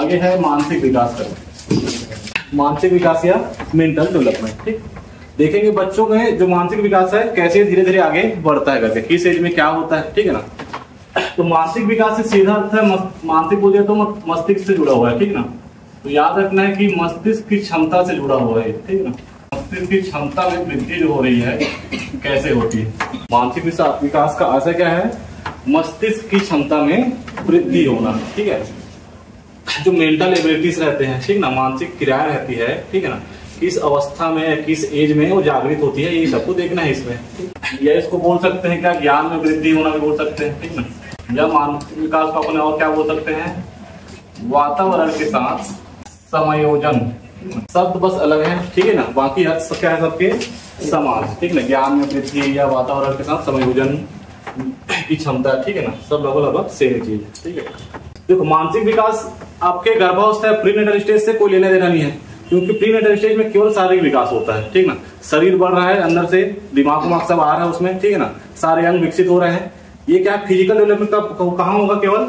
आगे है मानसिक विकास का, मानसिक विकास या मेंटल डेवलपमेंट। ठीक, देखेंगे बच्चों में जो मानसिक विकास है कैसे धीरे धीरे आगे बढ़ता है करके, किस एज में क्या होता है। ठीक है ना, तो मानसिक विकास से सीधा अर्थ है मानसिक बोलिए तो मस्तिष्क से जुड़ा हुआ है। ठीक ना, तो याद रखना है कि मस्तिष्क की क्षमता से जुड़ा हुआ है। ठीक है ना, मस्तिष्क की क्षमता में वृद्धि जो हो रही है कैसे होती है। मानसिक विकास का आशय क्या है, मस्तिष्क की क्षमता में वृद्धि होना। ठीक है, जो मेंटल एबिलिटीज रहते हैं, ठीक ना, मानसिक क्रियाएं रहती है, ठीक है ना, किस अवस्था में किस एज में वो जागृत होती है, ये सबको देखना है इसमें। या इसको बोल सकते हैं क्या, ज्ञान में वृद्धि होना भी बोल सकते हैं। ठीक ना, या मानसिक विकास को अपने और क्या बोल सकते हैं, वातावरण के साथ समायोजन। शब्द बस अलग है, ठीक है ना, बाकी अर्थ क्या है सबके समान। ठीक ना, ज्ञान में वृद्धि या वातावरण के साथ समायोजन की क्षमता, ठीक है ना, सब लगभग सेम चीज। ठीक है, देखो मानसिक विकास आपके गर्भावस्था प्रीनेटल स्टेज से कोई लेना देना नहीं है, क्योंकि प्रीनेटल स्टेज में केवल शारीरिक विकास होता है। ठीक ना, शरीर बढ़ रहा है अंदर से, दिमाग सब आ रहा है उसमें। ठीक है ना, सारे अंग विकसित हो रहे हैं। ये क्या फिजिकल डेवलपमेंट का कहाँ होगा, केवल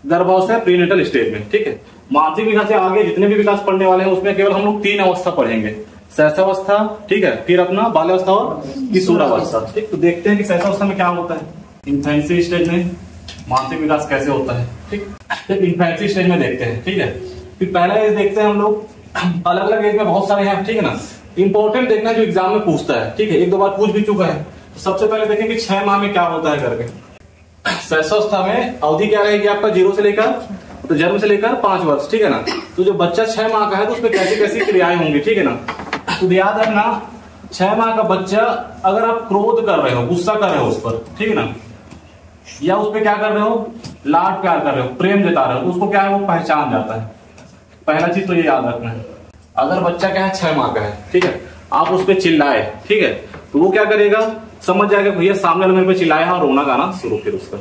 गर्भावस्था प्रीनेटल स्टेज में। ठीक है, मानसिक विकास से आगे जितने भी विकास पढ़ने वाले हैं उसमें केवल हम लोग 3 अवस्था पढ़ेंगे, शैशवावस्था, ठीक है, फिर अपना बाल्यावस्था और किशोरावस्था। ठीक, तो देखते हैं कि शैशवावस्था में क्या होता है, इन्फेंसी स्टेज में मानसिक विकास कैसे होता है। ठीक, तो इन्फेंसी स्टेज में देखते हैं। ठीक है, फिर पहला एज देखते हैं हम लोग, अलग अलग एज में बहुत सारे हैं। ठीक है ना, इंपॉर्टेंट देखना है जो एग्जाम में पूछता है। ठीक है, 1-2 बार पूछ भी चुका है। तो सबसे पहले देखेंगे 6 माह में क्या होता है करके। शैशवावस्था में अवधि क्या रहेगी आपका, 0 से लेकर, तो जन्म से लेकर 5 वर्ष। ठीक है ना, तो जो बच्चा 6 माह का है तो उसमें कैसी कैसी क्रियाएं होंगी। ठीक है ना, तो याद रखना 6 माह का बच्चा, अगर आप क्रोध कर रहे हो, गुस्सा कर रहे हो उस पर, ठीक है ना, या उस पर क्या कर रहे हो, लाड प्यार कर रहे हो, प्रेम जता रहे हो, तो उसको क्या है वो पहचान जाता है। पहला चीज तो ये याद रखना है। अगर बच्चा क्या है 6 माह का है, ठीक है, आप उस पर चिल्लाए, ठीक है, तो वो क्या करेगा, समझ जाएगा भैया सामने वाले मेरे पे चिल्लाया है, और रोना गाना शुरू फिर उसका।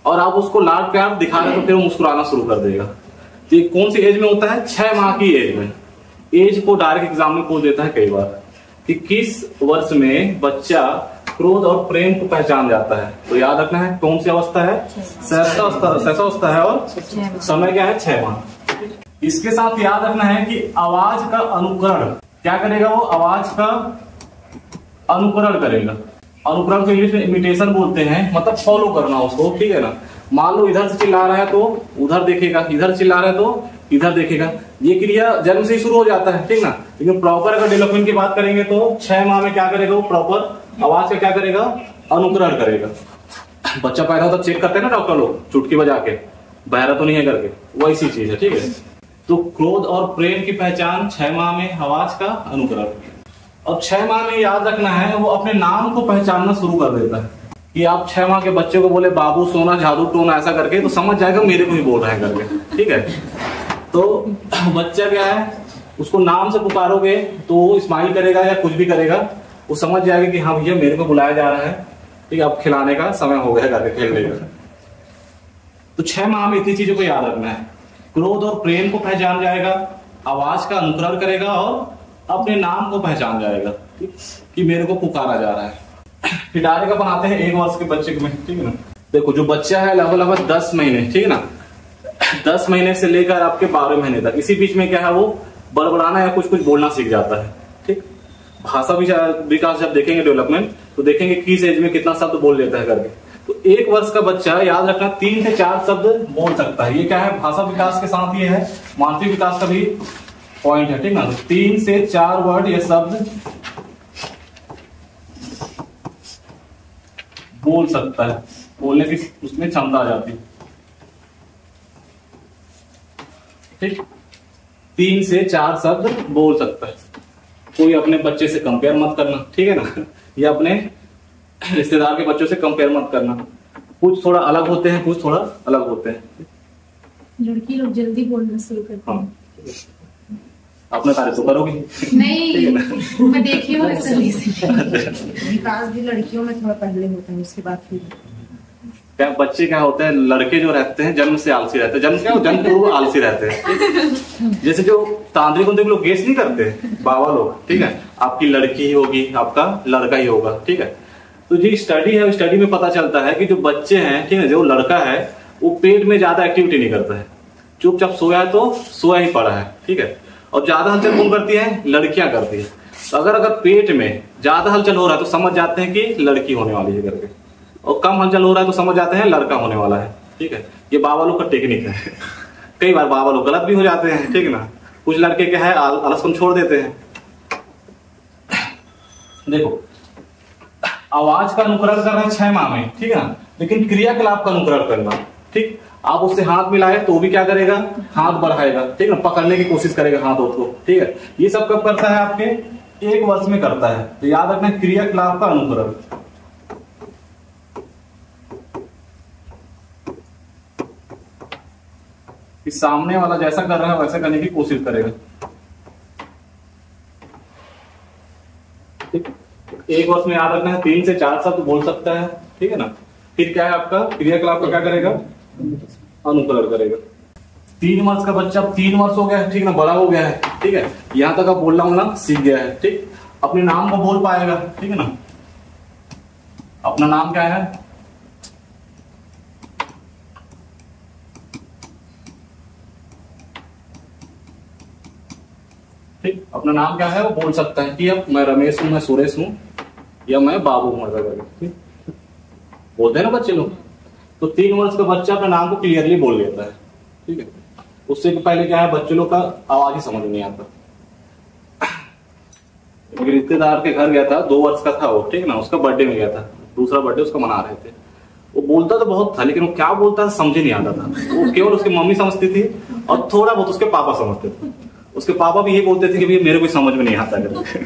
और आप उसको लाड प्यार दिखा रहे हो तो फिर वो मुस्कुराना शुरू कर देगा। तो ये कौन सी एज में होता है, 6 माह की एज में। एज को डायरेक्ट एग्जाम में पूछ देता है कई बार कि किस वर्ष में बच्चा क्रोध और प्रेम को पहचान जाता है। तो याद रखना है कौन सी अवस्था है, शैशवावस्था है, और समय क्या है 6 माह। इसके साथ याद रखना है कि आवाज का अनुकरण क्या करेगा, वो आवाज का अनुकरण करेगा। अनुकरण को इंग्लिश में इमिटेशन बोलते हैं, मतलब फॉलो करना उसको। ठीक है ना, मान लो इधर से चिल्ला रहा है तो उधर देखेगा, इधर चिल्ला रहा है तो इधर देखेगा। ये क्रिया जन्म से ही शुरू हो जाता है। ठीक ना, लेकिन प्रॉपर अगर डेवलपमेंट की बात करेंगे तो 6 माह में क्या करेगा, वो प्रॉपर आवाज का क्या करेगा, अनुकरण करेगा। बच्चा पैदा होता चेक करते हैं ना डॉक्टर लोग, चुटकी बजा के, बहरा तो नहीं है करके, वैसी चीज है। ठीक है, तो क्रोध और प्रेम की पहचान 6 माह में, आवाज का अनुकरण। और 6 माह में याद रखना है वो अपने नाम को पहचानना शुरू कर देता है। कि आप 6 माह के बच्चे को बोले बाबू सोना जादू टोना ऐसा करके, तो समझ जाएगा मेरे को ही बोल रहे हैं करके। ठीक है, तो बच्चा क्या है, उसको नाम से पुकारोगे तो वो स्माइल करेगा या कुछ भी करेगा, वो समझ जाएगा कि हाँ भैया मेरे को बुलाया जा रहा है, ठीक है, अब खिलाने का समय हो गया करके, खेलने का। तो 6 माह में इतनी चीजों को याद रखना है। क्रोध और प्रेम को पहचान जाएगा, आवाज का अनुकरण करेगा और अपने नाम को पहचान जाएगा कि मेरे को पुकारा जा रहा है। फिर डायरेक्ट अपन आते हैं 1 वर्ष के बच्चे में। ठीक है ना, देखो जो बच्चा है लगभग 10 महीने, ठीक है ना, 10 महीने से लेकर आपके 12 महीने तक, इसी बीच में क्या है वो बड़बड़ाना या कुछ कुछ बोलना सीख जाता है। ठीक, भाषा विकास जब देखेंगे डेवलपमेंट, तो देखेंगे किस एज में कितना शब्द बोल लेता है करके। तो 1 वर्ष का बच्चा याद रखना 3 से 4 शब्द बोल सकता है। ये क्या है, भाषा विकास के साथ ये है मानसिक विकास का भी पॉइंट है। ठीक ना, 3 से 4 वर्ड ये शब्द बोल सकता है, बोलने की उसमें क्षमता आ जाती है। ठीक, 3 से 4 शब्द बोल सकता है। कोई अपने बच्चे से कंपेयर मत करना, ठीक है ना, या अपने रिश्तेदार के बच्चों से कंपेयर मत करना। कुछ थोड़ा अलग होते हैं, कुछ थोड़ा अलग होते हैं। लड़की लोग जल्दी बोलना शुरू करते हैं। हाँ, अपने तारीफ तो करोगी नहीं, मैं देखी हूँ विकास भी लड़कियों में थोड़ा पहले होता है, उसके बाद फिर क्या बच्चे क्या होते हैं, लड़के जो रहते हैं जन्म से आलसी रहते हैं, जन्म पूर्व आलसी रहते हैं। जैसे जो तांत्रिक लोग गेस नहीं करते, बाबा लोग, ठीक है, आपकी लड़की ही होगी, आपका लड़का ही होगा। ठीक है, तो जो स्टडी है, स्टडी में पता चलता है कि जो बच्चे हैं, ठीक है, जो लड़का है वो पेट में ज्यादा एक्टिविटी नहीं करता है, चुपचाप सोया है तो सोया ही पड़ा है, ठीक है। और ज्यादा हलचल कौन करती है? लड़कियां करती है। तो अगर पेट में ज्यादा हलचल हो रहा है तो समझ जाते हैं कि लड़की होने वाली है करके, और कम हलचल हो रहा है तो समझ जाते हैं लड़का होने वाला है, ठीक है। ये बाबा लोग का टेक्निक है। कई बार बाबा लोग गलत भी हो जाते हैं, ठीक है ना। कुछ लड़के क्या है आलसपन छोड़ देते हैं। देखो आवाज का अनुकरण कर रहे हैं 6 माह में, ठीक है ना, लेकिन क्रियाकलाप का अनुकरण करना, ठीक। आप उससे हाथ मिलाए तो भी क्या करेगा? हाथ बढ़ाएगा, ठीक है ना, पकड़ने की कोशिश करेगा हाथ को, ठीक है। ये सब कब करता है? आपके 1 वर्ष में करता है। तो याद रखना क्रियाकलाप का अनुकरण। कि सामने वाला जैसा कर रहा है वैसा करने की कोशिश करेगा, ठीक। 1 वर्ष में याद रखना है 3 से 4 शब्द बोल सकता है, ठीक है ना। फिर क्या है आपका क्रियाकलाप का क्या करेगा? अनुकरण करेगा। 3 वर्ष का बच्चा, 3 वर्ष हो गया है, ठीक है ना, बड़ा हो गया है, ठीक है। यहां तक आप बोलना बोलना सीख गया है, ठीक। अपने नाम को बोल पाएगा, ठीक है ना। अपना नाम क्या है? ठीक, अपना नाम क्या है वो बोल सकता है कि अब मैं रमेश हूं, मैं सुरेश हूं, या मैं बाबू हूं, ऐसा करके, ठीक। बोलते हैं ना बच्चे लोग। तो 3 वर्ष का बच्चा अपने नाम को क्लियरली बोल लेता है, ठीक है। उससे पहले क्या है, बच्चे लोग का आवाज ही समझ नहीं आता। मेरे रिश्तेदार के घर गया था, 2 वर्ष का था वो, ठीक है ना। उसका बर्थडे में गया था, दूसरा बर्थडे उसका मना रहे थे। वो बोलता तो बहुत था, लेकिन वो क्या बोलता था समझ ही नहीं आता था। वो केवल उसकी मम्मी समझती थी और थोड़ा बहुत उसके पापा समझते थे। उसके पापा भी यही बोलते थे कि भैया मेरे को समझ में नहीं आता करके।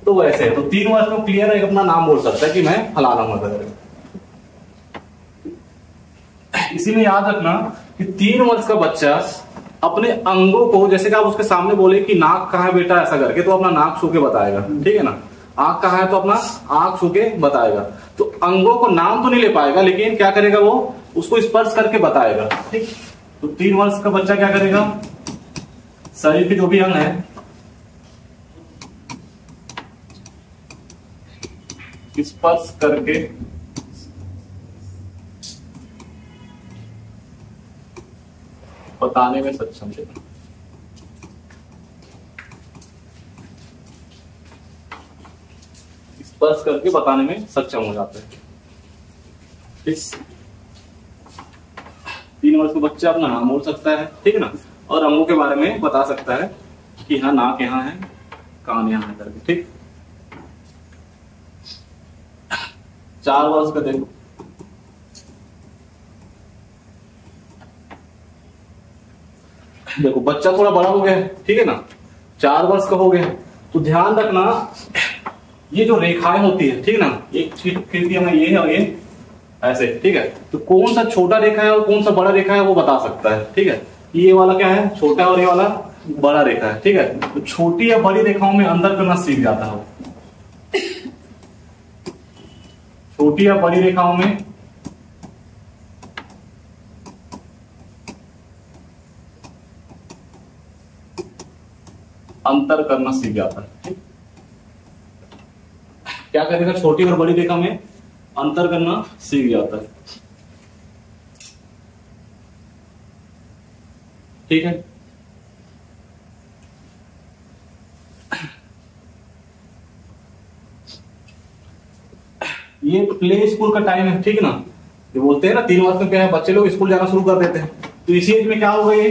तो वैसे तो 3 वर्ष में क्लियर है, अपना नाम बोल सकता है कि मैं फलाना हूं करके। इसी में याद रखना कि 3 वर्ष का बच्चा अपने अंगों को, जैसे कि आप उसके सामने बोले कि नाक कहाँ है बेटा ऐसा करके, तो अपना नाक छू के बताएगा, ठीक है ना। आंख कहाँ है तो अपना आंख छू के बताएगा। तो अंगों को नाम तो नहीं ले पाएगा, लेकिन क्या करेगा वो उसको स्पर्श करके बताएगा, ठीक। तो 3 वर्ष का बच्चा क्या करेगा? शरीर के जो भी अंग है स्पर्श करके बताने में सक्षम है। स्पर्श करके बताने में सक्षम हो जाता है, ठीक। 3 वर्ष का बच्चा अपना नाम बोल सकता है, ठीक है ना, और अंगों के बारे में बता सकता है कि हाँ नाक यहाँ है, कान यहाँ है करके, ठीक। 4 वर्ष का देखो, देखो बच्चा थोड़ा बड़ा हो गया है, ठीक है ना, 4 वर्ष का हो गया है। तो ध्यान रखना ये जो रेखाएं होती है, ठीक है ना, एक खिड़की में ये है और ये ऐसे, ठीक है। तो कौन सा छोटा रेखा है और कौन सा बड़ा रेखा है वो बता सकता है, ठीक है। ये वाला क्या है? छोटा, और ये वाला बड़ा रेखा है, ठीक है। तो छोटी या बड़ी रेखाओं में अंतर करना सीख जाता है। छोटी या बड़ी रेखाओं में अंतर करना सीख जाता है, ठीक। क्या करेगा? छोटी और बड़ी रेखा में अंतर करना सीख जाता है, ठीक है। ये प्ले स्कूल का टाइम है, ठीक है ना। ये बोलते हैं ना 3 वर्ष में क्या है, बच्चे लोग स्कूल जाना शुरू कर देते हैं। तो इसी एज में क्या होगा, ये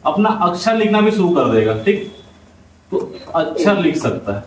अपना अक्षर लिखना भी शुरू कर देगा, ठीक। तो अक्षर लिख सकता है,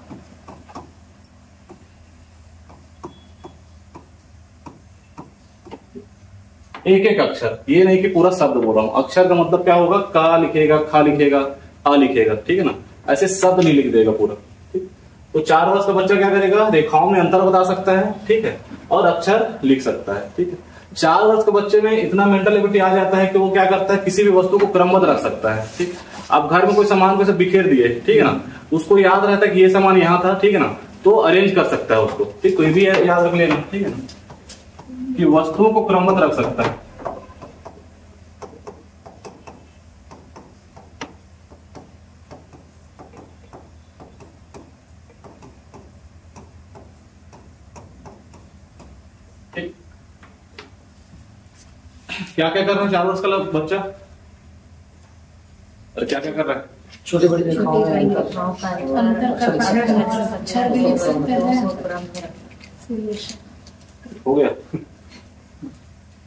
एक एक अक्षर, ये नहीं कि पूरा शब्द बोल रहा हूं। अक्षर का मतलब क्या होगा? का लिखेगा, खा लिखेगा, आ लिखेगा, ठीक है ना। ऐसे शब्द नहीं लिख देगा पूरा, ठीक। तो 4 वर्ष का बच्चा क्या करेगा? रेखाओं में अंतर बता सकता है, ठीक है, और अक्षर लिख सकता है, ठीक है। 4 वर्ष के बच्चे में इतना मेंटल एबिलिटी आ जाता है कि वो क्या करता है, किसी भी वस्तु को क्रमबद्ध रख सकता है, ठीक। आप घर में कोई सामान को बिखेर दिए, ठीक है ना, उसको याद रहता है कि ये सामान यहाँ था, ठीक है ना, तो अरेंज कर सकता है उसको, ठीक। कोई भी याद रख लेना, ठीक है ना, कि वस्तुओं को क्रमबद्ध रख सकता है। ठीक, क्या क्या कर रहा है 4 वर्ष का बच्चा? और क्या क्या कर रहा है? छोटे बड़े अंतर का अक्षर भी लिख सकते हैं। हो गया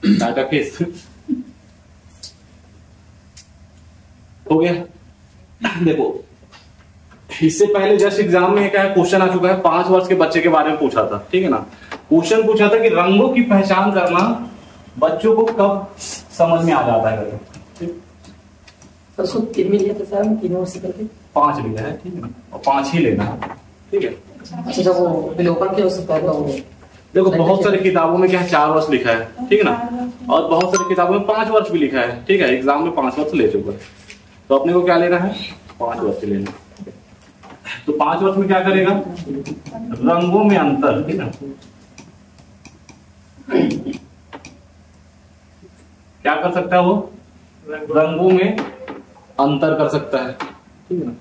टाटा केस हो गया। देखो इससे पहले जस्ट एग्जाम में क्या है क्वेश्चन आ चुका है 5 वर्ष के बच्चे के बारे में पूछा था, ठीक है ना। क्वेश्चन पूछा था कि रंगों की पहचान करना बच्चों को कब समझ में आ जाता है करके। तो उसको 3 मिल गया था सर, 3 वर्ष करके 5 लिया है, ठीक है ना, और 5 ही लेना है, ठीक है। अच्छा जब वो विलोपन के हो सकता है तो देखो बहुत सारी किताबों में क्या है 4 वर्ष लिखा है, ठीक है ना, और बहुत सारी किताबों में 5 वर्ष भी लिखा है, ठीक है। एग्जाम में 5 वर्ष ले चुका है, तो अपने को क्या लेना है 5 वर्ष लेना। तो 5 वर्ष में क्या करेगा, रंगों में अंतर, ठीक है, क्या कर सकता है वो, रंगों में अंतर कर सकता है, ठीक है ना।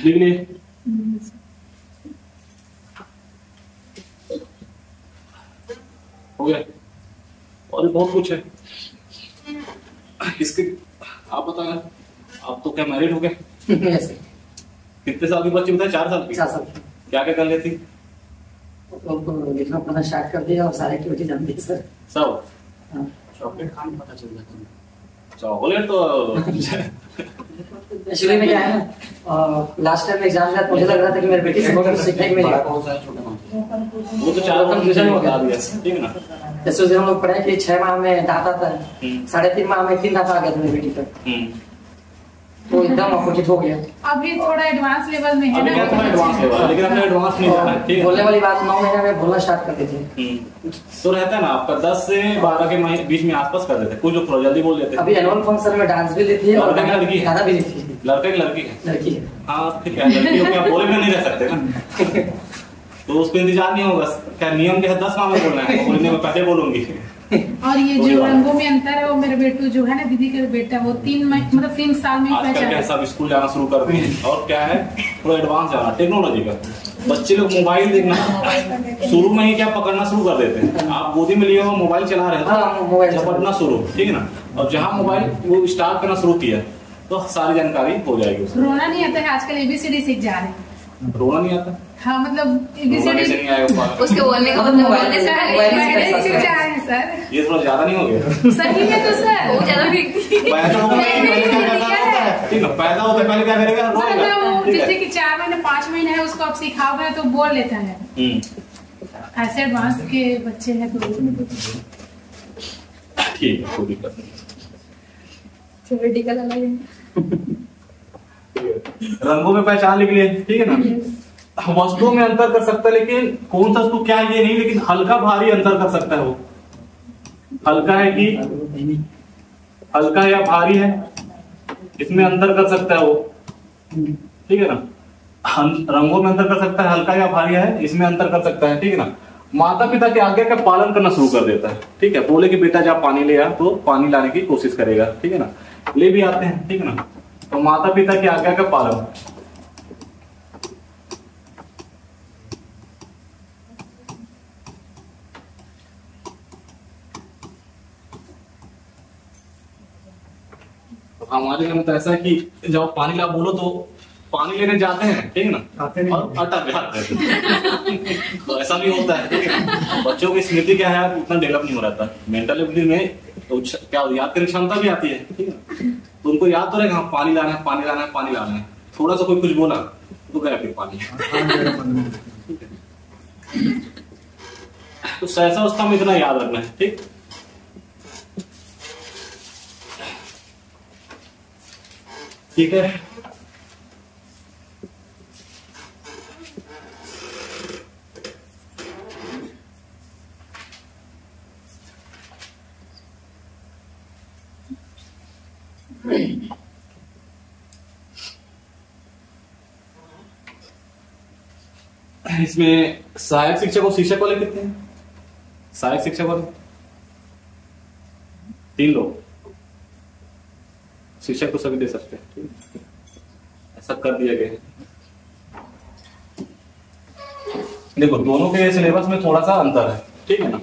लिख लिए हो गया, और बहुत कुछ है इसके। आप बताएं, आप तो क्या मैरिड हो गए? कितने साल की बच्ची बताए? 4 साल की। 4 साल क्या क्या कर लेती? लिखना पढ़ना स्टार्ट कर दिया और सारे एक्टिविटी जानती है सर सब। हाँ। चॉकलेट खाने पता चल जाता है। चॉकलेट तो एक्चुअली में क्या है ना, लास्ट टाइम एग्जाम में मुझे लग रहा था कि मेरे बेटी से बहुत सीखने को मिलेगा। वो तो 4 कंफ्यूजन में बता दिया, ठीक है ना। जैसे उस दिन हम लोग पढ़े कि 6 माह में दांत आता है, 3.5 माह में 3 दांत आ गया था मेरी बेटी पर, तो एकदम अपोजिट हो गया। अभी थोड़ा एडवांस लेवल में है अभी ना, क्या थोड़ा एडवांस लेवल है, लेकिन अपने एडवांस नहीं जाना है, ठीक है। बोलने वाली बात 9 महीने में बोलना स्टार्ट कर देते हैं। तो रहता है ना आपका 10 से 12 के महीने बीच में आसपास कर देते हैं, कुछ लोग थोड़ा जल्दी बोल देते हैं। अभी एनुअल फंक्शन में डांस भी ली थी और लड़का लड़की है? गाना भी ली थी। लड़का की लड़की है? लड़की है। हाँ ठीक है, लड़की लोग क्या बोले में नहीं रह सकते ना, तो उसको इंतजार नहीं होगा। क्या नियम क्या है 10 माह में बोलना है, बोलने में पहले बोलूंगी। और ये जो रंगों में अंतर है वो मेरे बेटू जो है ना, दीदी का बेटा, वो 3 साल में आजकल क्या सब स्कूल जाना शुरू कर दिए, और क्या है थोड़ा एडवांस जाना टेक्नोलॉजी का। बच्चे लोग मोबाइल देखना शुरू में ही क्या पकड़ना शुरू कर देते हैं। आप गोदी में लिए हो मोबाइल चला रहे हो, झपटना शुरू, ठीक है ना। और जहाँ मोबाइल वो स्टार्ट करना शुरू किया तो सारी जानकारी हो जाएगी उसको। रोना नहीं आता है, आजकल ABCD सीख जा रहे हैं। रोना नहीं आता? हाँ मतलब रोना कैसे नहीं आएगा? उसके बोलने का मतलब बोलने से पहले सीख जा रहे हैं सर। ये थोड़ा ज्यादा नहीं हो गया? सही में तो सर वो ज्यादा भी पैदा होगा पहले क्या करता है, ठीक है, पैदा होता है पहले क्या करेगा, रोएगा, मतलब ठीक है। जैसे कि 4 महीने 5 महीने है उसको आप सिखाओगे तो बोल लेता है। ऐसे एडवांस के बच्चे हैं तो ठीक है, कोई दिक्कत नहीं। थ्योरेटिकल अलग है। रंगों में पहचान लिख लिए, ठीक है ना। वस्तुओं में अंतर कर सकता है, लेकिन कौन सा वस्तु क्या है ये नहीं, लेकिन हल्का भारी अंतर कर सकता है। वो हल्का है कि हल्का या भारी है, इसमें अंतर कर सकता है वो, ठीक है ना। रंगों में अंतर कर सकता है, हल्का या भारी है, इसमें अंतर कर सकता है, ठीक है ना। माता पिता की आज्ञा का पालन करना शुरू कर देता है, ठीक है। बोले कि बेटा जब पानी ले आ तो पानी लाने की कोशिश करेगा, ठीक है ना, ले भी आते हैं, ठीक है ना। तो माता पिता की आज्ञा का पालन, हमारे घर में तो ऐसा है कि जब पानी ला बोलो तो पानी लेने जाते हैं, ठीक है ना, और अटक जाते हैं। तो ऐसा भी होता है, ठीक है। बच्चों की स्मृति क्या है उतना डेवलप नहीं हो रहा था, मेंटल एबिलिटी में तो क्या याद करने की क्षमता भी आती है, ठीक है। तो उनको याद तो रहेगा पानी लाना है, पानी लाना है, पानी लाना है। थोड़ा सा कोई कुछ बोला तो गया फिर पानी। तो सहसा अवस्था में इतना याद रखना है, ठीक। ठीक है, इसमें सहायक शिक्षक और शिक्षक वाले कितने हैं? सहायक शिक्षक वाले 3 लोग, शिक्षक को सभी दे सकते हैं, ठीक है। ऐसा कर दिया गया है। देखो दोनों के सिलेबस में थोड़ा सा अंतर है, ठीक है ना।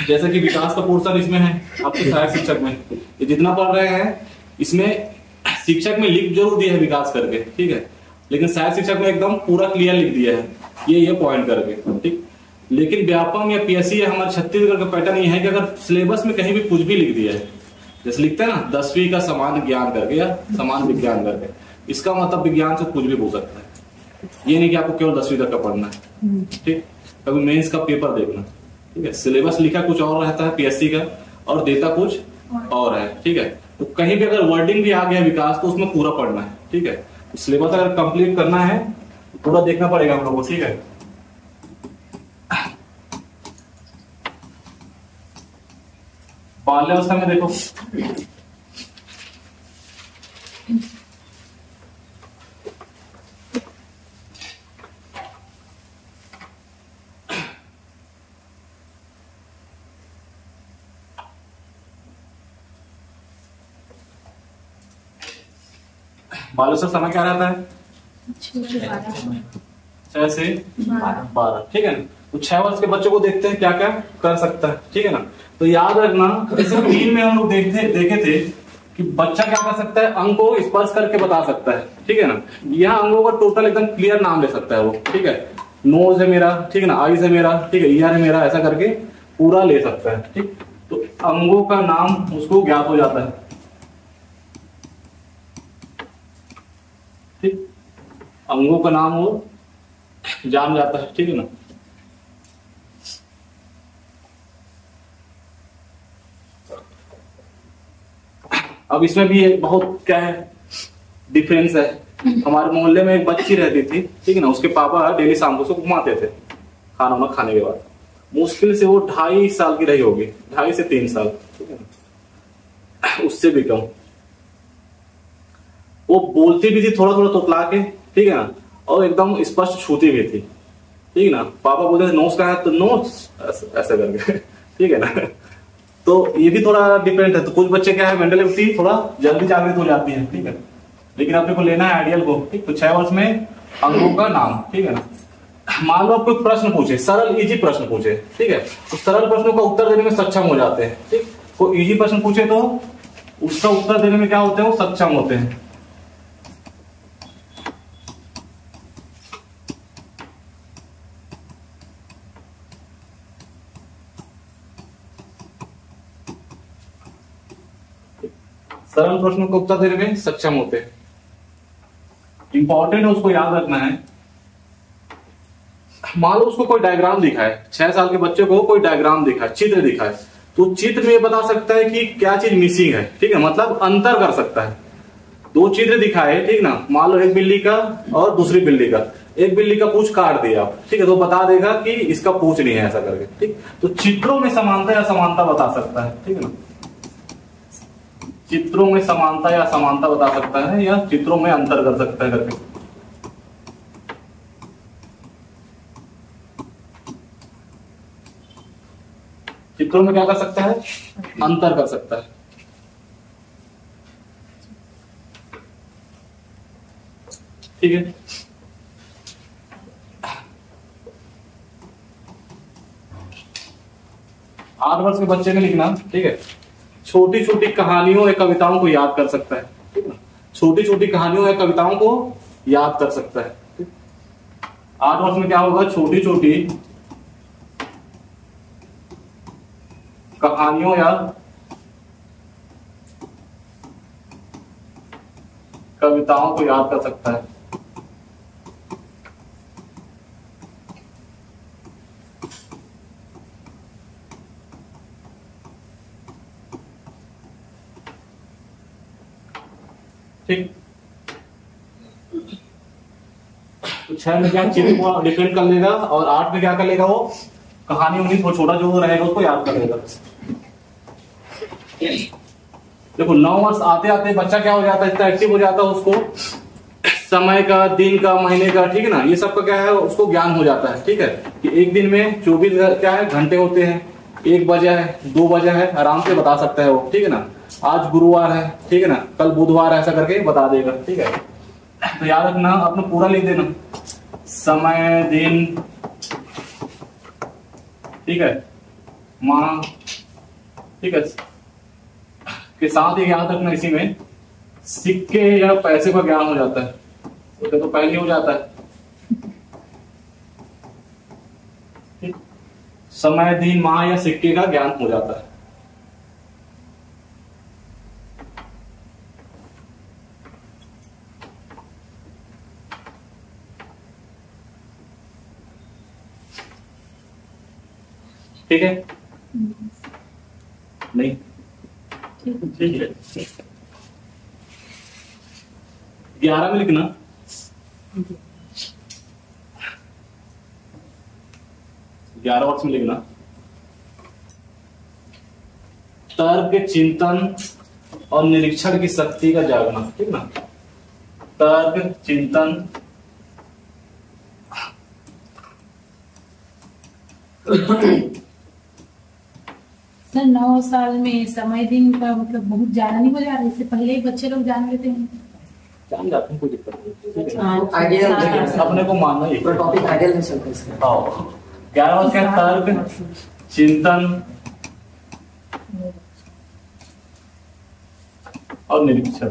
जैसे कि विकास का पोर्शन इसमें है आपके सहायक शिक्षक में, ये जितना पढ़ रहे हैं इसमें शिक्षक में लिख जरूर दिया है विकास करके, ठीक है, लेकिन सहायक शिक्षक में एकदम पूरा क्लियर लिख दिया है ये पॉइंट करके, ठीक। लेकिन व्यापम या पीएससी या हमारे छत्तीसगढ़ का पैटर्न ये है कि अगर सिलेबस में कहीं भी कुछ भी लिख दिया है, जैसे लिखते हैं ना 10वीं का समान ज्ञान करके या समान विज्ञान करके, इसका मतलब विज्ञान से कुछ भी हो सकता है। ये नहीं कि आपको केवल 10वीं तक का पढ़ना है, ठीक। कभी मेंस का पेपर देखना, ठीक है, सिलेबस लिखा कुछ और रहता है पीएससी का और देता कुछ और है, ठीक है। तो कहीं भी अगर वर्डिंग भी आ गया विकास तो उसमें पूरा पढ़ना है, ठीक है। तो सिलेबस अगर कंप्लीट करना है तो पूरा देखना पड़ेगा हम लोग को, ठीक है। बाल्यावस्था में देखो बाल्यावस्था समय क्या रहता है 6 से 12, ठीक है ना। तो 6 वर्ष के बच्चों को देखते हैं क्या क्या कर सकता है, ठीक है ना। तो याद रखना जैसे 3 में हम लोग देखे थे कि बच्चा क्या कर सकता है, अंग को स्पर्श करके बता सकता है, ठीक है ना। यहाँ अंगों का टोटल एकदम क्लियर नाम ले सकता है वो, ठीक है। नोज है मेरा, ठीक है ना, आईज है मेरा, ठीक है, ईयर है मेरा, ऐसा करके पूरा ले सकता है, ठीक। तो अंगों का नाम उसको ज्ञात हो जाता है, ठीक, अंगों का नाम वो जान जाता है, ठीक है ना। अब इसमें भी एक बहुत क्या है डिफरेंस है। हमारे मोहल्ले में एक बच्ची रहती थी, ठीक है ना, उसके पापा डेली शाम को उसको घुमाते थे खाना वाना खाने के बाद। मुश्किल से वो 2.5 साल की रही होगी, 2.5 से 3 साल, ठीक है ना, उससे भी कम। वो बोलती भी थी थोड़ा थोड़ा तोतला के, ठीक है ना, और एकदम स्पष्ट छूती भी थी, ठीक है ना। पापा बोलते थे नोस कहाँ है, तो नोस ऐसा करके, ठीक है ना। तो ये भी थोड़ा डिफरेंट है। तो कुछ बच्चे क्या है मेंटल एबिलिटी थोड़ा जल्दी जागृत हो जाती है, ठीक है, लेकिन अपने को लेना है आइडियल को, ठीक। तो 6 वर्ष में अंगों का नाम, ठीक है ना। मान लो आपको प्रश्न पूछे, सरल इजी प्रश्न पूछे, ठीक है, तो सरल प्रश्नों का उत्तर देने में सक्षम हो जाते हैं, ठीक। कोई इजी प्रश्न पूछे तो उसका उत्तर देने में क्या होते हैं, वो सक्षम होते हैं। सरल प्रश्नों को उत्तर देने में सक्षम होते हैं। इंपॉर्टेंट है, उसको याद रखना है। मान लो उसको कोई डायग्राम दिखा है, 6 साल के बच्चे को कोई डायग्राम दिखा है, चित्र दिखा है, तो चित्र में बता सकता है कि क्या चीज मिसिंग है, ठीक है, मतलब अंतर कर सकता है। 2 चित्र दिखाए, ठीक ना, मान लो एक बिल्ली का और दूसरी बिल्ली का, एक बिल्ली का पूंछ काट दिया आप, ठीक है, तो बता देगा कि इसका पूंछ नहीं है, ऐसा करके, ठीक। तो चित्रों में समानता या असमानता बता सकता है, ठीक है ना, चित्रों में समानता या असमानता बता सकता है, या चित्रों में अंतर कर सकता है करके। चित्रों में क्या कर सकता है, अंतर कर सकता है, ठीक है। 8 वर्ष के बच्चे ने लिखना, ठीक है, छोटी छोटी कहानियों या कविताओं को याद कर सकता है, ठीक है, छोटी छोटी कहानियों या कविताओं को याद कर सकता है। 8 वर्ष में क्या होगा, छोटी छोटी कहानियों या कविताओं को याद कर सकता है। ठीक, तो 6 में क्या चित्र को डिफेंड कर लेगा और 8 में क्या कर लेगा, वो कहानी उन्हीं को छोटा जो रहेगा उसको याद कर लेगा। देखो 9 वर्ष आते आते बच्चा क्या हो जाता है, इतना एक्टिव हो जाता है, उसको समय का, दिन का, महीने का, ठीक है ना, ये सब का क्या है उसको ज्ञान हो जाता है, ठीक है, कि एक दिन में 24 क्या है घंटे होते हैं, 1 बजा है, 2 बजा है, आराम से बता सकता है वो, ठीक है ना। आज गुरुवार है, ठीक है ना, कल बुधवार है, ऐसा करके बता देगा, ठीक है। तो याद रखना, अपना पूरा लिख देना, समय, दिन, ठीक है, माँ, ठीक है, के साथ ही याद रखना इसी में सिक्के या पैसे का ज्ञान हो जाता है, तो पहले हो जाता है। ठीक? समय, दिन, माह या सिक्के का ज्ञान हो जाता है। ठीक है, नहीं ठीक है। 11 में लिखना, वर्ष में लिखना, तर्क, चिंतन और निरीक्षण की शक्ति का जागना। ठीक ना, तर्क, चिंतन, सर 9 साल में समय दिन का मतलब बहुत ज्यादा नहीं हो जा रहा है? इससे पहले ही बच्चे लोग जान लेते हैं। जान जाते हैं, कोई दिक्कत नहीं। आइडियल अपने को मानना ही टॉपिक आइडियल नहीं चलता इसका। 11 वर्ष का तर्क, चिंतन और निरीक्षण।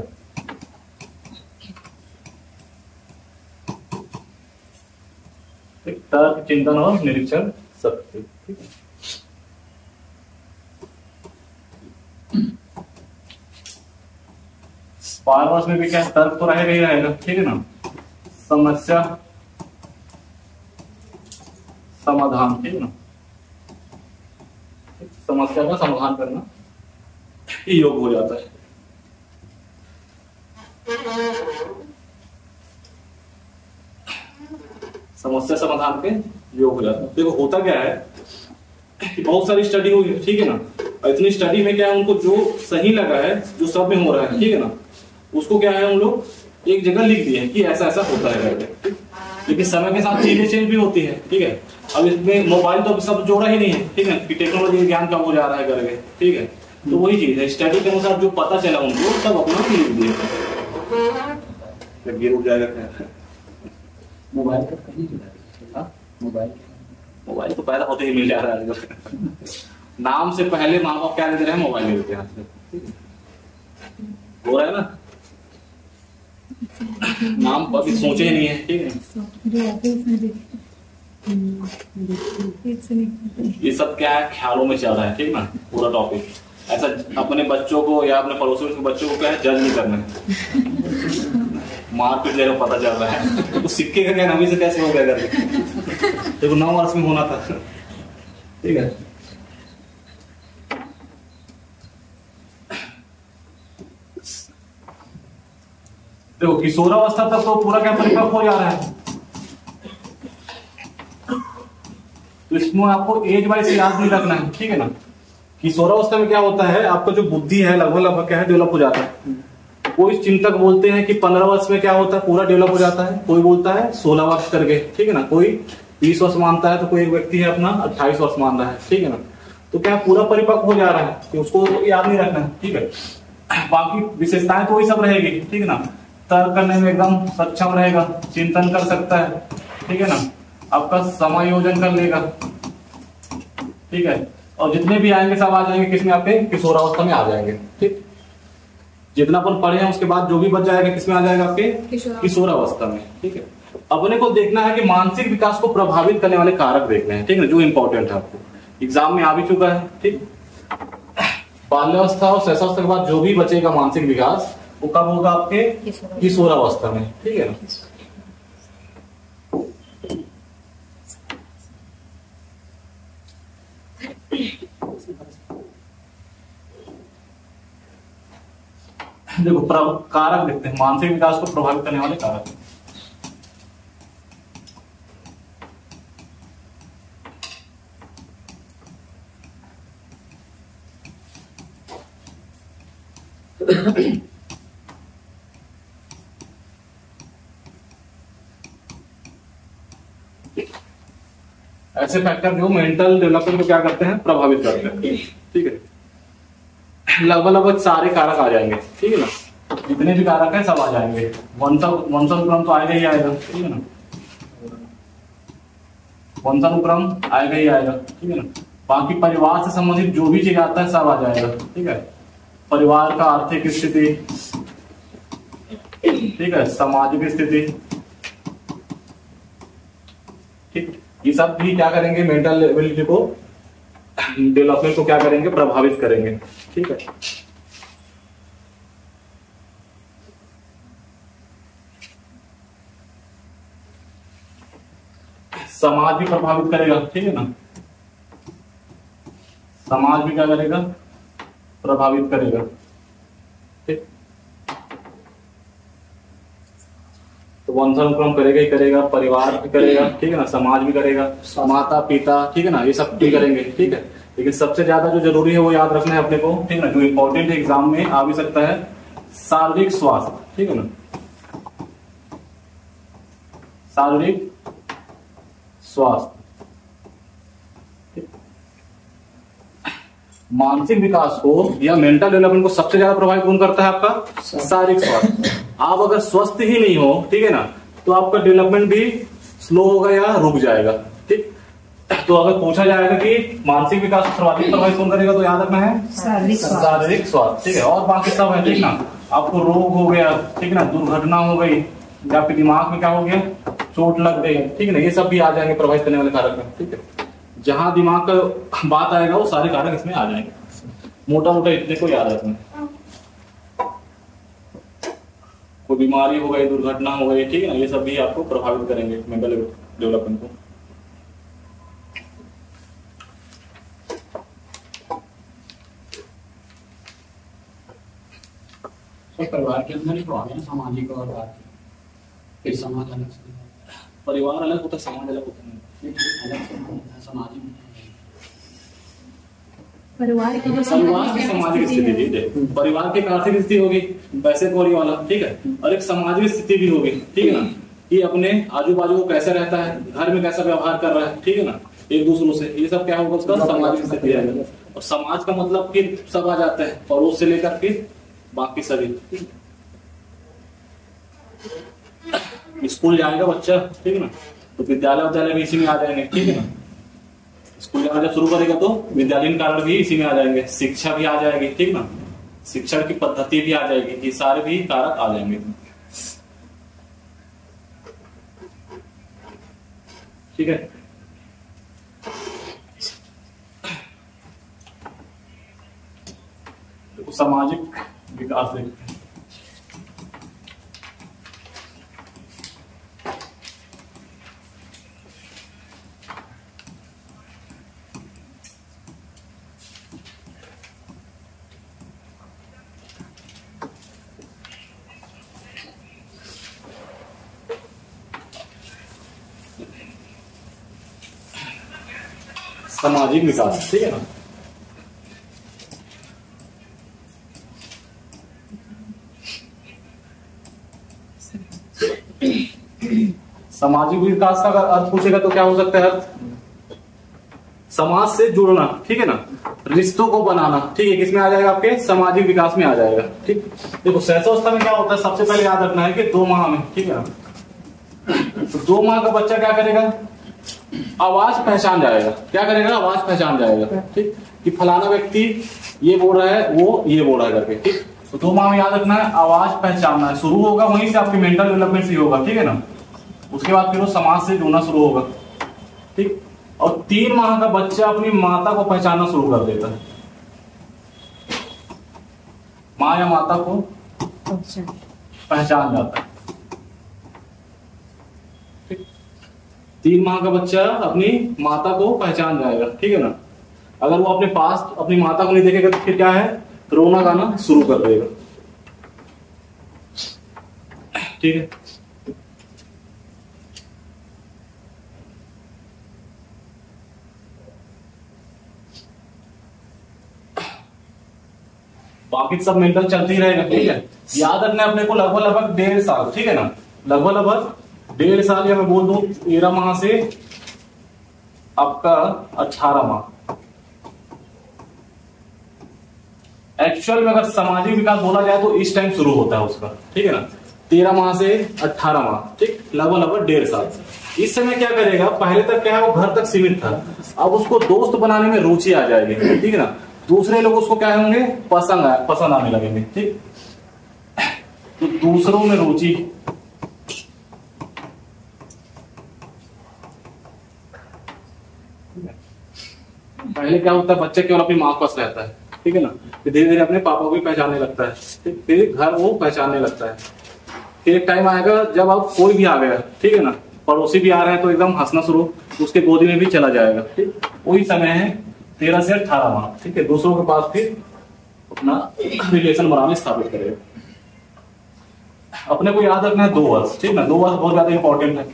तर्क, चिंतन और निरीक्षण शक्ति। ठीक है, पारवर्ष में भी क्या तर्क तो रहेगा ही रहेगा। ठीक है ना, समस्या समाधान। ठीक है ना, समस्या का समाधान करना योग हो जाता है। समस्या समाधान के योग हो जाता है। देखो होता क्या है कि बहुत सारी स्टडी हुई है, ठीक है ना, और इतनी स्टडी में क्या है, उनको जो सही लगा है, जो सब में हो रहा है, ठीक है ना, उसको क्या है, हम लोग एक जगह लिख दिए कि ऐसा ऐसा होता है करके। लेकिन समय के साथ चीजें चेंज भी होती है। ठीक है, अब इसमें मोबाइल तो सब जोड़ा ही नहीं है। ठीक है, कि टेक्नोलॉजी ज्ञान कम हो जा रहा है करके। ठीक है, तो वही चीज है, स्टडी के अनुसार जो पता चला उनको सब अपना लिख दिए। गिर उठ जाएगा क्या? मोबाइल का कहीं मोबाइल तो पैदा होते ही मिल जा रहा है। नाम से पहले माँ बाप क्या दे रहे हैं? मोबाइल ले लेते हैं। हो रहा है ना, नाम अभी सोचे ही नहीं है। ठीक है, ये सब क्या है, ख्यालों में चल रहा है। ठीक ना, पूरा टॉपिक ऐसा अपने बच्चों को या अपने पड़ोसियों के बच्चों को क्या है, जज नहीं करना है। मारपीट ले रहा पता चल रहा है, तो सिक्के का ज्ञान अभी से कैसे हो गया करके? देखो 9 वर्ष में होना था। ठीक है, देखो किशोरावस्था तक तो पूरा क्या परिपक्व हो जा रहा है, तो इसमें आपको एज वाइज याद नहीं रखना है। ठीक है ना, किशोरावस्था में क्या होता है, आपका जो बुद्धि है लगभग क्या है, डेवलप हो जाता है। कोई चिंतक बोलते हैं कि 15 वर्ष में क्या होता है, पूरा डेवलप हो जाता है। कोई बोलता है 16 वर्ष करके। ठीक है ना, कोई 20 वर्ष मानता है, तो कोई एक व्यक्ति है अपना 28 वर्ष मान रहा है। ठीक है ना, तो क्या पूरा परिपक्व हो जा रहा है, कि उसको याद नहीं रखना है। ठीक है, बाकी विशेषताएं तो वही सब रहेगी। ठीक है ना, तर्क करने में एकदम सक्षम रहेगा, चिंतन कर सकता है। ठीक है ना, आपका समायोजन कर लेगा। ठीक है, और जितने भी आएंगे सब आ जाएंगे किसमें, आपके किशोरावस्था में आ जाएंगे। ठीक, जितना अपन पढ़े हैं उसके बाद जो भी बच जाएगा किसमें आ जाएगा, आपके किशोरावस्था में। ठीक है, अपने को देखना है कि मानसिक विकास को प्रभावित करने वाले कारक देखने हैं। ठीक है, जो इंपॉर्टेंट है, आपको एग्जाम में आ भी चुका है। ठीक, बाल्यावस्था और शैशवावस्था के बाद जो भी बचेगा मानसिक विकास, वो कब होगा, आपके किशोरावस्था में। ठीक है ना, देखो कारक देखते हैं, मानसिक विकास को प्रभावित करने वाले कारक। ऐसे फैक्टर जो मेंटल डेवलपमेंट को क्या करते हैं, प्रभावित करते हैं। ठीक है, लगभग सारे कारक आ जाएंगे। ठीक है ना, जितने भी कारक हैं सब आ जाएंगे। वंशानुक्रम तो आएगा ही आएगा। ठीक है ना, वंशानुक्रम आएगा ही आएगा। ठीक है ना, बाकी परिवार से संबंधित जो भी चीज आता है सब आ जाएगा, ठीक है। परिवार का आर्थिक स्थिति, ठीक है, सामाजिक स्थिति, ठीक, ये सब भी क्या करेंगे, मेंटल एबिलिटी को, डेवलपमेंट को क्या करेंगे, प्रभावित करेंगे, ठीक है। समाज भी प्रभावित करेगा, ठीक है ना, समाज भी क्या करेगा, प्रभावित करेगा, ठीक। तो वंशानुक्रम करेगा ही करेगा, परिवार भी करेगा, ठीक है ना, समाज भी करेगा, माता पिता, ठीक है ना, ये सब भी करेंगे, ठीक है। लेकिन सबसे ज्यादा जो जरूरी है वो याद रखना है अपने को, ठीक है ना, जो इंपॉर्टेंट एग्जाम में आ भी सकता है, शारीरिक स्वास्थ्य, ठीक है ना, शारीरिक स्वास्थ्य। मानसिक विकास को या मेंटल डेवलपमेंट को सबसे ज्यादा प्रभावित कौन करता है, आपका शारीरिक स्वास्थ्य। आप अगर स्वस्थ ही नहीं हो, ठीक है ना, तो आपका डेवलपमेंट भी स्लो होगा या रुक जाएगा, ठीक। तो अगर पूछा जाएगा कि मानसिक विकास को सर्वाधिक प्रभावित कौन करेगा, तो याद रखना है शारीरिक स्वास्थ्य, ठीक है। और बाकी सब है, ठीक ना, आपको रोग हो गया, ठीक है ना, दुर्घटना हो गई, या फिर दिमाग में क्या हो गया, चोट लग गई, ठीक है ना, ये सब भी आ जाएंगे प्रभावित करने वाले कारक में, ठीक है। जहां दिमाग का बात आएगा वो सारे कारक इसमें आ जाएंगे, मोटा मोटा इतने को याद रखना। कोई बीमारी हो गई, दुर्घटना हो गई, ठीक है ना, ये सब भी आपको प्रभावित करेंगे मेंटल डेवलपमेंट को। परिवार के अंदर ही प्रभाव है, सामाजिक और आर्थिक, फिर समाज अलग से, परिवार अलग होता है, समाज अलग होता है, सामाजिक परिवार की जो सामाजिक स्थिति थी, देखो परिवार की आर्थिक स्थिति होगी, पैसे कौड़ी वाला, ठीक है, और एक सामाजिक स्थिति भी होगी, ठीक है ना, कि अपने आजू बाजू को कैसे रहता है, घर में कैसा व्यवहार कर रहा है, ठीक है ना, एक दूसरों से, ये सब क्या होगा, उसका सामाजिक स्थिति है। और समाज का मतलब फिर सब आ जाता है, पड़ोस से लेकर फिर बाकी सभी। स्कूल जाएगा बच्चा, ठीक है ना, तो विद्यालय भी इसी में आ जाएंगे, ठीक है ना, स्कूल जाना जब शुरू करेगा तो विद्यालयीन कारण भी इसी में आ जाएंगे, शिक्षा भी आ जाएगी, ठीक ना, शिक्षण की पद्धति भी आ जाएगी, ये सारे भी कारक आ जाएंगे, ठीक है। तो सामाजिक विकास देखते हैं। सामाजिक विकास, ठीक है ना, सामाजिक विकास का अगर अर्थ पूछेगा तो क्या हो सकता है, अर्थ समाज से जुड़ना, ठीक है ना, रिश्तों को बनाना, ठीक है, किसमें आ जाएगा, आपके सामाजिक विकास में आ जाएगा, ठीक। देखो शैशवावस्था में क्या होता है, सबसे पहले याद रखना है कि 2 माह में, ठीक है ना, तो 2 माह का बच्चा क्या करेगा, आवाज पहचान जाएगा, क्या करेगा, आवाज पहचान जाएगा, ठीक, कि फलाना व्यक्ति ये बोल रहा है, वो ये बोल रहा है करके, ठीक। तो 2 माह में याद रखना है, आवाज पहचानना है, शुरू होगा वहीं से, आपकी मेंटल डेवलपमेंट से होगा, ठीक है ना, उसके बाद फिर वो समाज से जुड़ना शुरू होगा, ठीक। और 3 माह का बच्चा अपनी माता को पहचानना शुरू कर देता है, माँ या माता को पहचान जाता है, 3 माह का बच्चा अपनी माता को पहचान जाएगा, ठीक है ना। अगर वो अपने पास अपनी माता को नहीं देखेगा तो फिर क्या है, रोना गाना शुरू कर देगा, ठीक है। बाकी सब मेंटल चलती रहेगा, ठीक है। याद रखना अपने को लगभग 1.5 साल, ठीक है ना, लगभग 1.5 साल, या मैं बोल दूं 13 माह से आपका 18 माह। एक्चुअल में अगर सामाजिक विकास बोला जाए तो इस टाइम शुरू होता है उसका, ठीक है ना, 13 माह से 18 माह, ठीक, लगभग 1.5 साल। इस समय क्या करेगा, पहले तक क्या है वो घर तक सीमित था, अब उसको दोस्त बनाने में रुचि आ जाएगी, ठीक है ना। दूसरे लोग उसको क्या होंगे, पसंद आने लगेंगे, ठीक। तो दूसरों में रुचि, पहले क्या होता है, बच्चा केवल अपनी माँ के पास रहता है, ठीक है ना। फिर धीरे धीरे अपने पापा को भी पहचानने लगता है, फिर घर वो पहचानने लगता है। फिर एक टाइम आएगा जब अब कोई भी आ गया, ठीक है ना, पड़ोसी भी आ रहे हैं तो एकदम हंसना शुरू, उसके गोदी में भी चला जाएगा, ठीक। वही समय है 13 से 18 माह, ठीक है। दूसरों के पास फिर अपना रिलेशन बनाने स्थापित करेगा। अपने को याद रखना है 2 वर्ष, ठीक है ना। 2 वर्ष बहुत ज्यादा इंपॉर्टेंट है।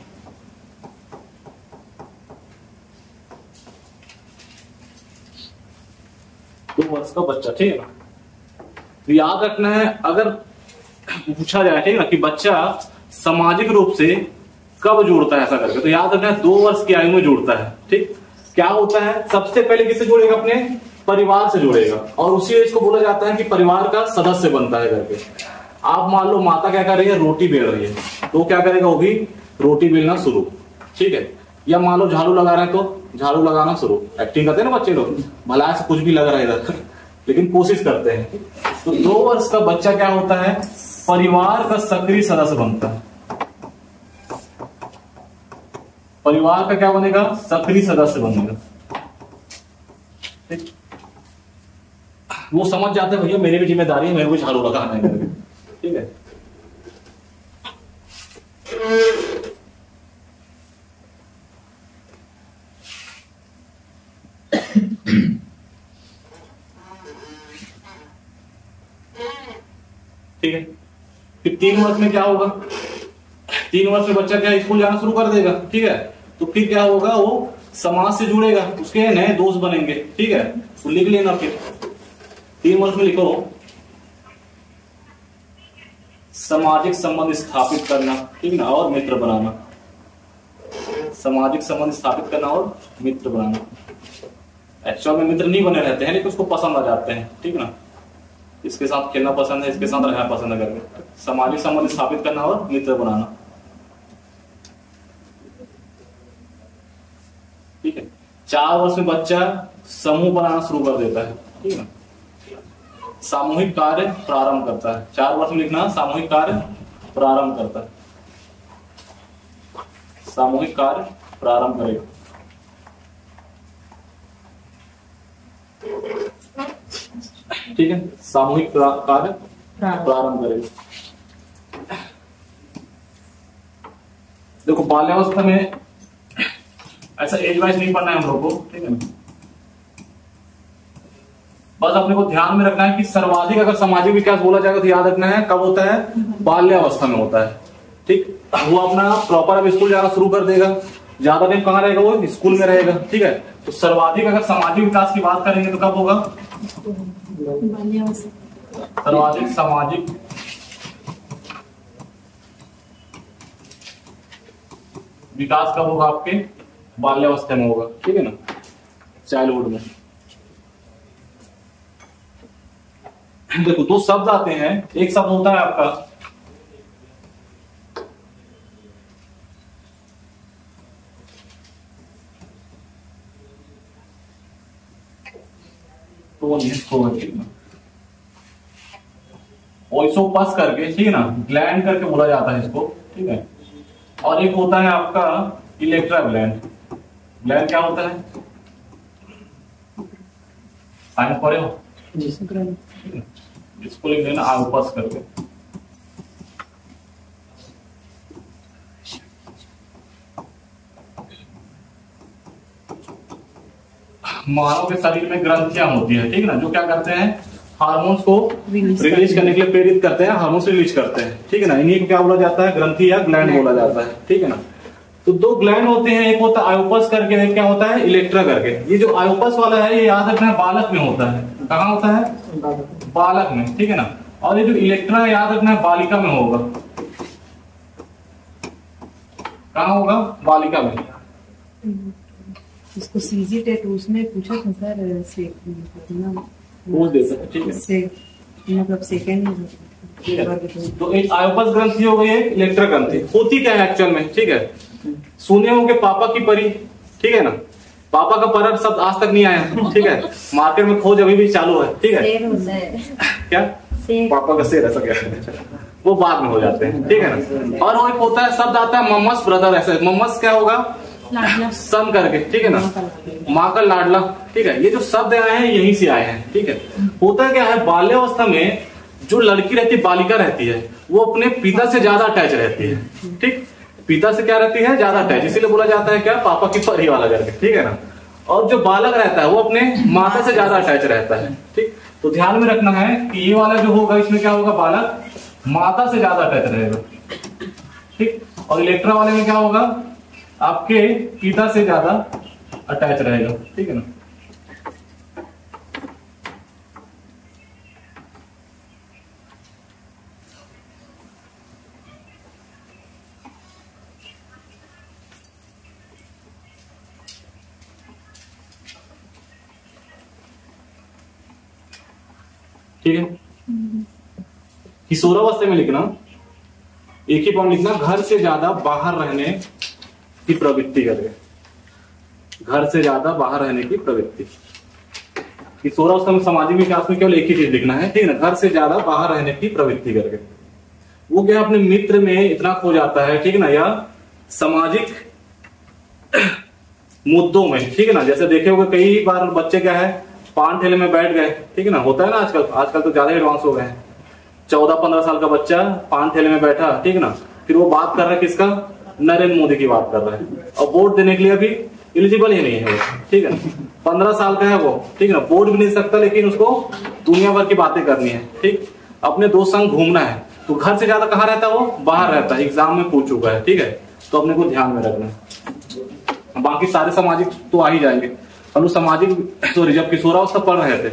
2 वर्ष का बच्चा, ठीक है ना। तो याद रखना है, अगर पूछा जाए, ठीक है ना, कि बच्चा सामाजिक रूप से कब जुड़ता है ऐसा करके, तो याद रखना है 2 वर्ष की आयु में जुड़ता है, ठीक। क्या होता है, सबसे पहले किससे जुड़ेगा, अपने परिवार से जुड़ेगा, और उसी एज को बोला जाता है कि परिवार का सदस्य बनता है करके। आप मान लो माता क्या कर रही है, रोटी बेल रही है, तो क्या करेगा, वो भी रोटी बेलना शुरू, ठीक है। या मान लो झाड़ू लगा रहे हैं तो झाड़ू लगाना शुरू। एक्टिंग करते हैं ना बच्चे लोग, भला से कुछ भी लग रहा है इधर, लेकिन कोशिश करते हैं। तो 2 वर्ष का बच्चा क्या होता है, परिवार का सक्रिय सदस्य बनता है। परिवार का क्या बनेगा, सक्रिय सदस्य बनेगा, ठीक। वो समझ जाते हैं भैया मेरी भी जिम्मेदारी है, मेरे को झाड़ू लगाना है करके, ठीक है। ठीक है। फिर 3 वर्ष में क्या होगा, 3 वर्ष में बच्चा क्या स्कूल जाना शुरू कर देगा, ठीक है। तो फिर क्या होगा, वो समाज से जुड़ेगा, उसके नए दोस्त बनेंगे, ठीक है। तो लिख लेना फिर 3 वर्ष में लिखो, सामाजिक संबंध स्थापित करना, ठीक ना, और मित्र बनाना। सामाजिक संबंध स्थापित करना और मित्र बनाना। एक्चुअल में मित्र नहीं बने रहते हैं, लेकिन उसको पसंद आ जाते हैं, ठीक ना। इसके साथ खेलना पसंद है, इसके साथ रहना पसंद है करके। सामाजिक संबंध स्थापित करना और मित्र बनाना, ठीक है। 4 वर्ष में बच्चा समूह बनाना शुरू कर देता है, ठीक है। सामूहिक कार्य प्रारंभ करता है। 4 वर्ष में लिखना, सामूहिक कार्य प्रारंभ करता है, सामूहिक कार्य प्रारंभ करेगा। ठीक है, सामूहिक कार्य प्रारंभ करेगा। देखो बाल्यावस्था में ऐसा एज वाइज नहीं पढ़ना है हम लोग को, ठीक है। बस अपने को ध्यान में रखना है कि सर्वाधिक अगर सामाजिक विकास बोला जाएगा तो याद रखना है कब होता है, बाल्यावस्था में होता है, ठीक। वो अपना प्रॉपर अब स्कूल जाना शुरू कर देगा, ज्यादा टाइम कहाँ रहेगा, वो स्कूल में रहेगा, ठीक है। तो सर्वाधिक अगर सामाजिक विकास की बात करेंगे तो कब होगा, सर्वाधिक सामाजिक विकास कब होगा, आपके बाल्यावस्था में होगा, ठीक है ना, चाइल्डहुड में। देखो 2 शब्द आते हैं, एक शब्द होता है आपका ओइसोपस करके, ठीक है ना, ग्लैंड करके बोला जाता है इसको, ठीक है। और एक होता है आपका इलेक्ट्रा ग्लैंड। ग्लैंड क्या होता है, साइंस पढ़े हो, इसको लिख देना आयोपस करके। मानव के शरीर में ग्रंथियां होती है, ठीक है ना, जो क्या करते हैं, हार्मोन्स को रिलीज करने के लिए प्रेरित करते हैं, हार्मोन्स रिलीज करते हैं, ठीक है ना। इन्हीं को क्या बोला जाता है, ग्रंथि या ग्लैंड बोला जाता है, ठीक है ना। तो 2 ग्लैंड होते हैं, एक होता है आयोपस करके, एक क्या होता है, इलेक्ट्रा करके। ये जो आयोपस वाला है ये याद रखना है बालक में होता है। कहाँ होता है, बालक में, ठीक है ना। और ये जो इलेक्ट्रा है याद रखना है बालिका में होगा। कहाँ होगा, बालिका में। इसको सीजी टेट उसमें पूछा था सर, से पूछ देता है, ठीक है, मतलब सेकंड। तो एक आयोपस ग्रंथि हो गई, एक इलेक्ट्रा ग्रंथि। होती क्या है एक्चुअल में, ठीक है। सुने होंगे पापा की परी, ठीक है ना, पापा का पर शब्द आज तक नहीं आया, ठीक है, मार्केट में खोज अभी भी चालू है, ठीक है। शेर होता है। क्या पापा का शेर ऐसा क्या, वो बाद में हो जाते हैं, ठीक है ना। और वो एक होता है शब्द आता है मम्मस ब्रदर, ऐसे मम्मस क्या होगा, सन करके, ठीक है ना, माँ का लाडला, ठीक है। ये जो शब्द आए हैं यहीं से आए हैं, ठीक है। होता क्या है, बाल्यावस्था में जो लड़की रहती है, बालिका रहती है, वो अपने पिता से ज्यादा अटैच रहती है, ठीक, पिता से क्या रहती है, ज्यादा अटैच, इसीलिए बोला जाता है क्या, पापा की परी वाला करके, ठीक है ना। और जो बालक रहता है वो अपने माता से ज्यादा अटैच रहता है, ठीक। तो ध्यान में रखना है कि ये वाला जो होगा इसमें क्या होगा, बालक माता से ज्यादा अटैच रहेगा, ठीक। और इलेक्ट्रा वाले में क्या होगा, आपके पिता से ज्यादा अटैच रहेगा, ठीक है ना। ठीक है। किशोरावस्था में लिखना, एक ही पॉइंट लिखना, घर से ज्यादा बाहर रहने की प्रवृत्ति करके, घर से ज्यादा बाहर रहने की प्रवृत्ति। किशोरावस्था में सामाजिक विकास में केवल एक ही चीज लिखना है, ठीक है ना, घर से ज्यादा बाहर रहने की प्रवृत्ति करके। वो क्या अपने मित्र में इतना खो जाता है, ठीक है ना, या सामाजिक मुद्दों में, ठीक है ना। जैसे देखे होंगे कई बार बच्चे क्या है, पान ठेले में बैठ गए, ठीक है ना, होता है ना आजकल तो ज्यादा एडवांस हो गए हैं। 14-15 साल का बच्चा पान ठेले में बैठा, ठीक है ना, फिर वो बात कर रहा है किसका, नरेंद्र मोदी की बात कर रहा है, और वोट देने के लिए अभी एलिजिबल ही नहीं है वो, ठीक है। 15 साल का है वो, ठीक है ना, वोट भी नहीं सकता, लेकिन उसको दुनिया भर की बातें करनी है, ठीक। अपने दोस्त संग घूमना है, तो घर से ज्यादा कहाँ रहता है वो, बाहर रहता है, एग्जाम में पूछ चुका है, ठीक है। तो अपने को ध्यान में रखना है। बाकी सारे सामाजिक तो आ ही जाएंगे, हम सामाजिक सॉरी जब किशोरावस्था पढ़ रहे थे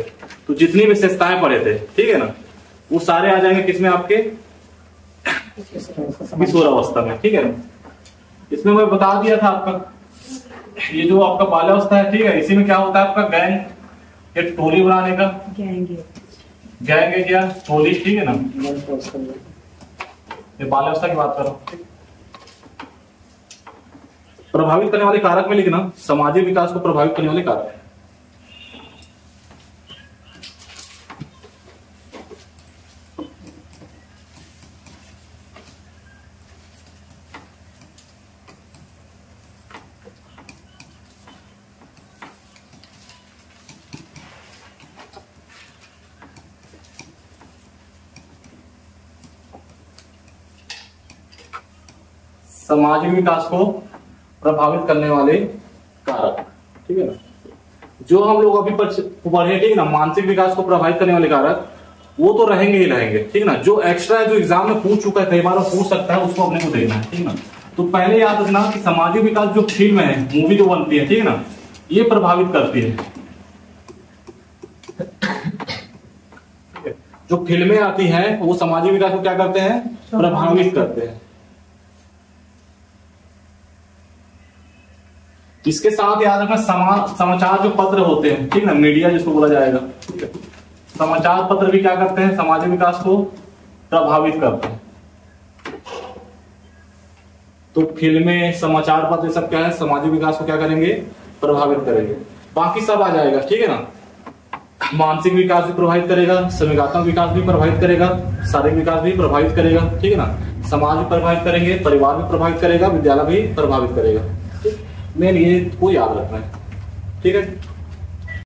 तो जितनी विशेषताएं पढ़े थे, ठीक है ना, वो सारे आ जाएंगे किसमें, आपके किशोरावस्था में, ठीक है। इसमें मैं बता दिया था आपका ये जो आपका बाल्यावस्था है, ठीक है, इसी में क्या होता है आपका गैंग, एक टोली बनाने का, गैंग है क्या, टोली, ठीक है ना। ये बाल्यावस्था की बात करो। प्रभावित करने वाले कारक में लिखना, सामाजिक विकास को प्रभावित करने वाले कारक। सामाजिक विकास को प्रभावित करने वाले कारक, ठीक है ना, जो हम लोग अभी पढ़े, ठीक है ना। मानसिक विकास को प्रभावित करने वाले कारक वो तो रहेंगे ही रहेंगे, ठीक है ना। जो एक्स्ट्रा है, जो एग्जाम में पूछ चुका है, कई बार पूछ सकता है, उसको अपने को देखना है, ठीक है ना। तो पहले याद रखना कि सामाजिक विकास जो फिल्म है, मूवी जो बनती है, ठीक है ना, ये प्रभावित करती है। जो फिल्में आती हैं वो सामाजिक विकास को क्या करते हैं, प्रभावित करते हैं। इसके साथ याद रखना समाचार जो पत्र होते हैं, ठीक ना, मीडिया जिसको बोला जाएगा, ठीक है, समाचार पत्र भी क्या करते हैं, सामाजिक विकास को प्रभावित करते हैं। तो फिल्में, समाचार पत्र सब क्या है, सामाजिक विकास को क्या करेंगे, प्रभावित करेंगे। बाकी सब आ जाएगा, ठीक है ना। मानसिक विकास भी प्रभावित करेगा, संवेगात्मक विकास भी प्रभावित करेगा, शारीरिक विकास भी प्रभावित करेगा, ठीक है ना। समाज भी प्रभावित करेंगे, परिवार भी प्रभावित करेगा, विद्यालय भी प्रभावित करेगा। मेन ये को याद रखना है, ठीक है।